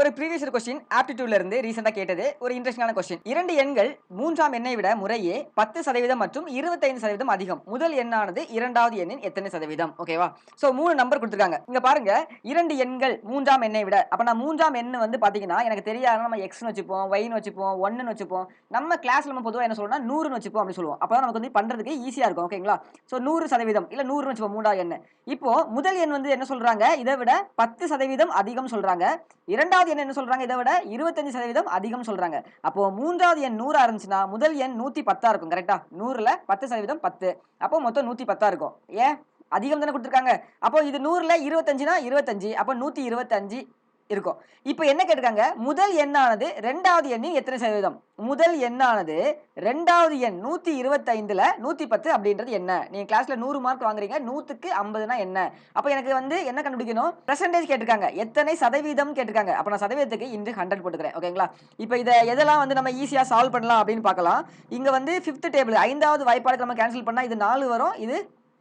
ஒரு previous year question ஆப்டிடியூட்ல இருந்து ரீசெண்டா கேட்டது ஒரு இன்ட்ரெஸ்டிங்கான கொஸ்டின். 2 எண்கள் 3ஆம் எண்ணை விட முறையே 10% மற்றும் 25% அதிகம். முதல் எண்ணானது இரண்டாவது எண்ணின் எத்தனை சதவீதம்? ஓகேவா? சோ 3 நம்பர் குடுத்திருக்காங்க. இங்க பாருங்க 2 எண்கள் 3ஆம் எண்ணை விட அப்ப நான் 3ஆம் எண் வந்து பாத்தீங்கன்னா எனக்கு தெரியாத நம்ம xன்னு வச்சுப்போம், yன்னு வச்சுப்போம், 1ன்னு வச்சுப்போம். நம்ம கிளாஸ்ல நம்ம பொதுவா என்ன சொல்றோம்னா 100ன்னு வச்சுப்போம் அப்படி சொல்லுவோம். அப்பதான் நமக்கு வந்து பண்றதுக்கு ஈஸியா இருக்கும். ஓகேங்களா? சோ 100% இல்ல 100ன்னு வச்சுப்போம் 3ஆவது எண். இப்போ முதல் எண் வந்து என்ன சொல்றாங்க? இதை விட 10% அதிகம் சொல்றாங்க. இரண்டாவது எண் என்ன சொல்றாங்க? இதை விட 25% அதிகம் சொல்றாங்க. அப்போ மூன்றாவது எண் 100 இருந்துச்சுன்னா முதல் எண் 110 இருக்கும். கரெக்டா? 100ல 10% 10. அப்போ மொத்தம் 110 இருக்கும். ஏன்? அதிகம் தானே கொடுத்திருக்காங்க. அப்போ இது 100ல 25னா 25. அப்போ 125 இருக்கும். இப்போ என்ன கேட்டிருக்காங்க? முதல் எண்ணானது இரண்டாவது எண்ணின் எத்தனை சதவீதம்? முதல் எண்ணானது இரண்டாவது எண் 125ல 110 அப்படின்றது என்ன? நீங்க கிளாஸ்ல 100 மார்க் வாங்குறீங்க. 100க்கு 50னா என்ன? அப்ப எனக்கு வந்து என்ன கண்டுபிடிக்கணும்? பெர்சன்டேஜ் கேட்டிருக்காங்க. எத்தனை சதவீதம் கேட்டிருக்காங்க. அப்ப நான் சதவீதத்துக்கு இன்டு 100 போட்டுக்கிறேன். ஓகேங்களா? இப்போ இத எதெல்லாம் வந்து நம்ம ஈஸியா சால்வ் பண்ணலாம் அப்படின்னு பார்க்கலாம். இங்க வந்து 5th டேபிள் 5வது வாய்ப்பாடுக்கு நம்ம கேன்சல் பண்ணா இது 4 வரும். இது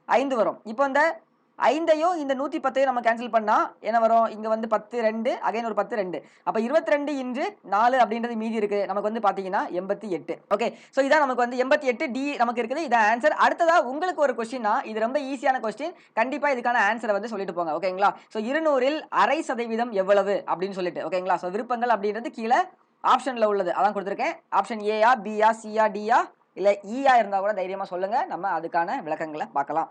5 வரும். இப்போ இந்த 5யும் இந்த 110யும் நம்ம கேன்சல் பண்ணா என்ன வரும்? இங்க வந்து 10 2 அகைன் ஒரு 10 2. அப்ப 22 இன்டு 4 அப்படின்றது மீதி இருக்கு. நமக்கு வந்து பாத்தீங்கன்னா 88. ஓகே. சோ இதான் நமக்கு வந்து 88 டி நமக்கு இருக்குது. இதான் ஆன்சர். அடுத்ததா உங்களுக்கு ஒரு क्वेश्चनனா இது ரொம்ப ஈஸியான क्वेश्चन. கண்டிப்பா இதுக்கான ஆன்சரை வந்து சொல்லிட்டு போங்க. ஓகேங்களா? சோ 200ல் அரை சதவீதம் எவ்வளவு அப்படின்னு சொல்லிட்டு. ஓகேங்களா? சோ விருப்பங்கள் அப்படின்றது கீழ ஆப்ஷன்ல உள்ளது. அதான் கொடுத்திருக்கேன். ஆப்ஷன் ஏயா, பியா, சியா, டியா இல்ல ஈயா இருந்தா கூட தைரியமா சொல்லுங்க. நம்ம அதுக்கான விளக்கங்களை பார்க்கலாம்.